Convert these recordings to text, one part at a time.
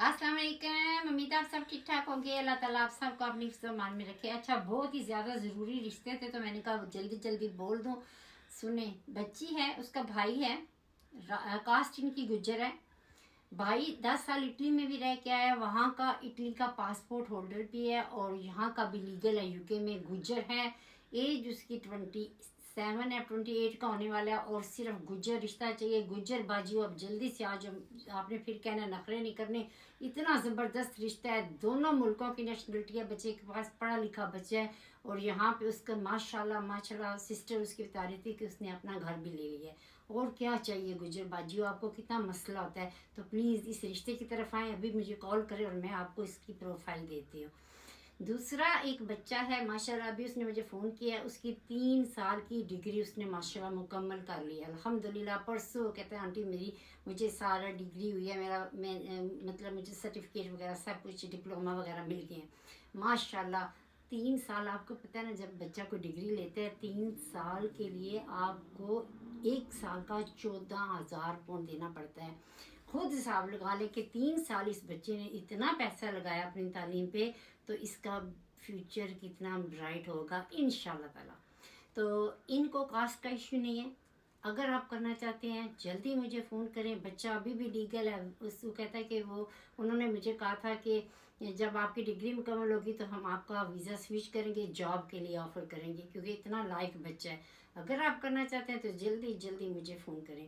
अस्सलाम वालेकुम। उम्मीद आप सब ठीक ठाक होंगे। अल्लाह ताला आप सबको अपनी मान में रखे। अच्छा, बहुत ही ज़्यादा ज़रूरी रिश्ते थे तो मैंने कहा जल्दी जल्दी बोल दूँ। सुने, बच्ची है, उसका भाई है, कास्ट इनकी गुज्जर है। भाई 10 साल इटली में भी रह के आया, वहाँ का इटली का पासपोर्ट होल्डर भी है और यहाँ का भी लीगल है, यूके में गुज्जर है। एज उसकी 27 या 28 का होने वाला है और सिर्फ गुज्जर रिश्ता चाहिए। गुज्जर बाजी अब जल्दी से आ जाओ। आपने फिर कहना नखरे नहीं करने। इतना ज़बरदस्त रिश्ता है, दोनों मुल्कों की नेशनलिटी है, बच्चे के पास पढ़ा लिखा बच्चा है। और यहाँ पे उसका माशाल्लाह माशाल्लाह सिस्टर उसकी बता रही थी कि उसने अपना घर भी ले लिया है। और क्या चाहिए गुजर बाजियों, आपको कितना मसला होता है तो प्लीज़ इस रिश्ते की तरफ आएँ, अभी मुझे कॉल करें और मैं आपको इसकी प्रोफाइल देती हूँ। दूसरा एक बच्चा है माशाल्लाह, अभी उसने मुझे फ़ोन किया, उसकी 3 साल की डिग्री उसने माशाल्लाह मुकम्मल कर ली है अल्हम्दुलिल्लाह। परसों कहते हैं आंटी मेरी मुझे सारा डिग्री हुई है, मतलब मुझे सर्टिफिकेट वगैरह सब कुछ डिप्लोमा वगैरह मिल गए हैं माशाल्लाह। 3 साल, आपको पता है ना, जब बच्चा को डिग्री लेते हैं 3 साल के लिए आपको 1 साल का 14,000 पाउंड देना पड़ता है। खुद हिसाब लगा ले कि 3 साल इस बच्चे ने इतना पैसा लगाया अपनी तालीम पे, तो इसका फ्यूचर कितना ब्राइट होगा इंशाल्लाह ताला। तो इनको कास्ट का इश्यू नहीं है। अगर आप करना चाहते हैं जल्दी मुझे फ़ोन करें। बच्चा अभी भी लीगल है। उसको कहता है कि वो, उन्होंने मुझे कहा था कि जब आपकी डिग्री मुकम्मल होगी तो हम आपका वीज़ा स्विच करेंगे, जॉब के लिए ऑफ़र करेंगे, क्योंकि इतना लायक बच्चा है। अगर आप करना चाहते हैं तो जल्दी जल्दी मुझे फ़ोन करें।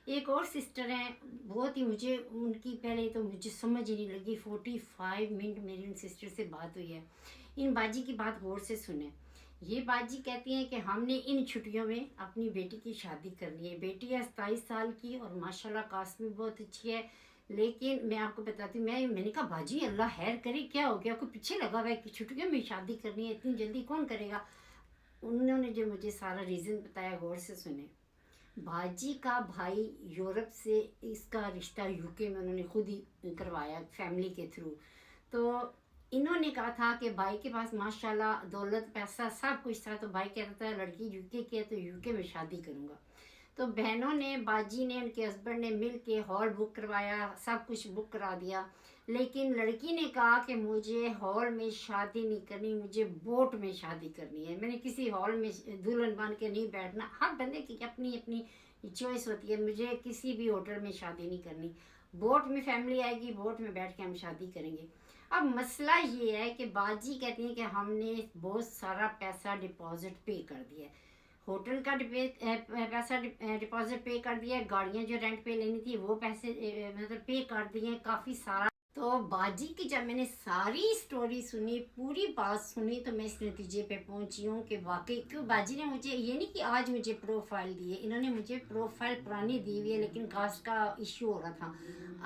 एक और सिस्टर हैं, बहुत ही मुझे उनकी पहले तो मुझे समझ ही नहीं लगी। 45 मिनट मेरी उन सिस्टर से बात हुई है। इन बाजी की बात गौर से सुने। ये बाजी कहती हैं कि हमने इन छुट्टियों में अपनी बेटी की शादी करनी है। बेटी है 27 साल की और माशाल्लाह कास्ट भी बहुत अच्छी है। लेकिन मैं आपको बताती हूँ, मैंने कहा बाजी अल्लाह खैर करे, क्या हो गया, कोई पीछे लगा हुआ है कि छुट्टियों में शादी करनी है, इतनी जल्दी कौन करेगा। उन्होंने जो मुझे सारा रीज़न बताया गौर से सुने। बाजी का भाई यूरोप से, इसका रिश्ता यूके में उन्होंने खुद ही करवाया फैमिली के थ्रू। तो इन्होंने कहा था कि भाई के पास माशाल्लाह दौलत पैसा सब कुछ था, तो भाई कह रहा था लड़की यूके की है तो यूके में शादी करूँगा। तो बहनों ने, बाजी ने, उनके हस्बैंड ने मिल के हॉल बुक करवाया, सब कुछ बुक करा दिया। लेकिन लड़की ने कहा कि मुझे हॉल में शादी नहीं करनी, मुझे बोट में शादी करनी है। मैंने किसी हॉल में दुल्हन बन के नहीं बैठना। हर बंदे की अपनी अपनी चॉइस होती है, मुझे किसी भी होटल में शादी नहीं करनी। बोट में फैमिली आएगी, बोट में बैठ के हम शादी करेंगे। अब मसला ये है कि बाजी कहती है कि हमने बहुत सारा पैसा डिपॉजिट पे कर दिया है, होटल का पैसा डिपॉजिट पे कर दिया है, गाड़ियाँ जो रेंट पे लेनी थी वो पैसे मतलब पे कर दिए, काफ़ी सारा। तो बाजी की जब मैंने सारी स्टोरी सुनी, पूरी बात सुनी, तो मैं इस नतीजे पे पहुंची हूँ कि वाकई, क्यों बाजी ने मुझे, ये नहीं कि आज मुझे प्रोफाइल दी है, इन्होंने मुझे प्रोफाइल पुरानी दी हुई है लेकिन कास्ट का इश्यू हो रहा था।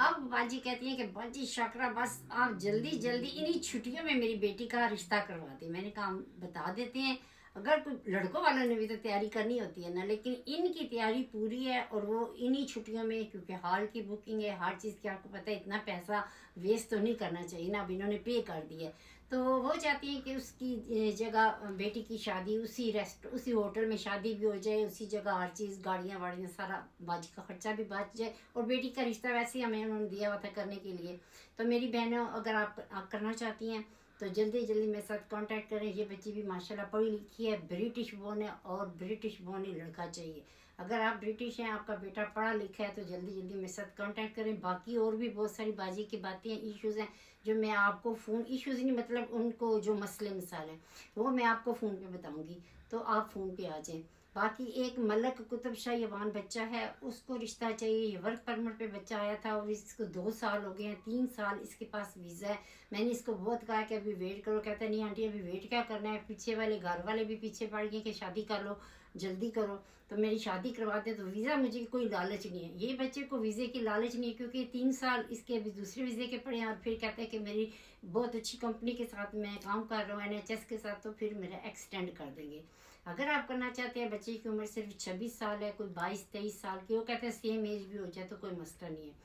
अब बाजी कहती है कि बाजी शाकरा बस आप जल्दी जल्दी इन्हीं छुट्टियों में मेरी बेटी का रिश्ता करवा दें। मैंने कहा हम बता देते हैं, अगर कोई लड़कों वालों ने भी तो तैयारी करनी होती है ना, लेकिन इनकी तैयारी पूरी है और वो इन्हीं छुट्टियों में, क्योंकि हॉल की बुकिंग है, हर चीज़ की आपको पता है, इतना पैसा वेस्ट तो नहीं करना चाहिए ना। अब इन्होंने पे कर दिया, तो वो चाहती है कि उसकी जगह बेटी की शादी उसी होटल में शादी भी हो जाए, उसी जगह हर चीज़, गाड़ियाँ वाड़ियाँ सारा, बाजी का खर्चा भी बच जाए और बेटी का रिश्ता वैसे ही हमें उन्होंने दिया हुआ था करने के लिए। तो मेरी बहनों, अगर आप करना चाहती हैं तो जल्दी जल्दी मेरे साथ कांटेक्ट करें। ये बच्ची भी माशाल्लाह पढ़ी लिखी है, ब्रिटिश बोर्न है और ब्रिटिश बोर्न ही लड़का चाहिए। अगर आप ब्रिटिश हैं, आपका बेटा पढ़ा लिखा है, तो जल्दी जल्दी मेरे साथ कांटेक्ट करें। बाकी और भी बहुत सारी बाजी की बातें हैं, इश्यूज़ हैं, जो मैं आपको फ़ोन, इश्यूज़ नहीं मतलब उनको जो मसले मिसाल हैं वो मैं आपको फ़ोन पे बताऊंगी, तो आप फ़ोन पे आ जाएं। बाकी एक मलक कुतुब शाह यवान बच्चा है, उसको रिश्ता चाहिए। ये वर्क परमिट पे बच्चा आया था और इसको 2 साल हो गए हैं, 3 साल इसके पास वीज़ा है। मैंने इसको बहुत कहा कि अभी वेट करो, कहता नहीं आंटी अभी वेट क्या करना है, पीछे वाले घर वाले भी पीछे पड़ गए कि शादी कर लो, जल्दी करो। तो मेरी शादी करवा दे, तो वीज़ा मुझे कोई लालच नहीं है, ये बच्चे को वीज़े की लालच नहीं है, क्योंकि 3 साल इसके अभी दूसरे वीज़े के पड़े हैं और फिर कहते हैं कि मेरी बहुत अच्छी कंपनी के साथ मैं काम कर रहा हूँ, NHS के साथ, तो फिर मेरा एक्सटेंड कर देंगे। अगर आप करना चाहते हैं, बच्चे की उम्र सिर्फ 26 साल है, कोई 22-23 साल की, वो कहते हैं सेम एज भी हो जाए तो कोई मसला नहीं है।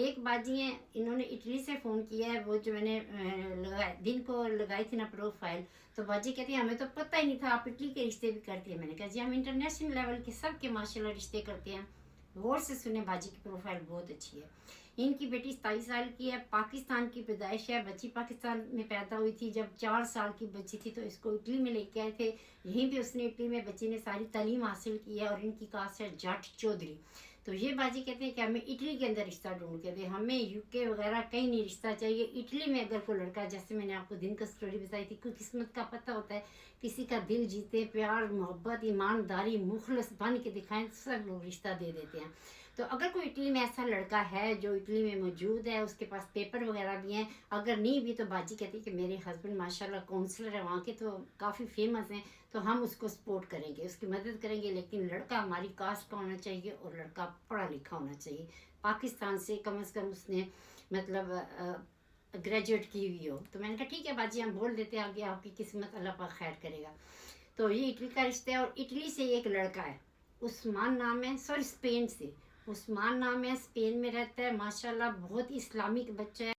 एक बाजी हैं, इन्होंने इटली से फ़ोन किया है, वो जो मैंने दिन को लगाई थी ना प्रोफाइल, तो बाजी कहती है हमें तो पता ही नहीं था आप इटली के रिश्ते भी करती है। मैंने कहा जी हम इंटरनेशनल लेवल के सब के माशाल्लाह रिश्ते करते हैं। गौर से सुने, बाजी की प्रोफाइल बहुत अच्छी है। इनकी बेटी 27 साल की है, पाकिस्तान की पैदाइश है, बच्ची पाकिस्तान में पैदा हुई थी। जब 4 साल की बच्ची थी तो इसको इटली में लेके आए थे। यहीं पे उसने इटली में बच्ची ने सारी तालीम हासिल की है और इनकी कास्ट है जाट चौधरी। तो ये बाजी कहते हैं कि हमें इटली के अंदर रिश्ता ढूंढ के दे, हमें यूके वगैरह कहीं नहीं रिश्ता चाहिए, इटली में अगर कोई लड़का, जैसे मैंने आपको दिन का स्टोरी बताई थी, कोई किस्मत का पता होता है, किसी का दिल जीते, प्यार मोहब्बत ईमानदारी मुखलस बन के दिखाएं, सब लोग रिश्ता दे देते हैं। तो अगर कोई इटली में ऐसा लड़का है जो इटली में मौजूद है, उसके पास पेपर वगैरह भी हैं, अगर नहीं भी तो बाजी कहती है कि मेरे हस्बैंड माशाल्लाह काउंसलर है वहाँ के, तो काफ़ी फेमस हैं, तो हम उसको सपोर्ट करेंगे, उसकी मदद करेंगे, लेकिन लड़का हमारी कास्ट का होना चाहिए और लड़का पढ़ा लिखा होना चाहिए, पाकिस्तान से कम उसने मतलब ग्रेजुएट की हुई हो। तो मैंने कहा ठीक है बाजी, हम बोल देते हैं, आगे आपकी किस्मत अल्लाह पाक खैर करेगा। तो ये इटली का रिश्ता है और इटली से एक लड़का है, उस्मान नाम है, सॉरी स्पेन से उस्मान नाम है, स्पेन में रहता है, माशाल्लाह बहुत इस्लामिक बच्चा है।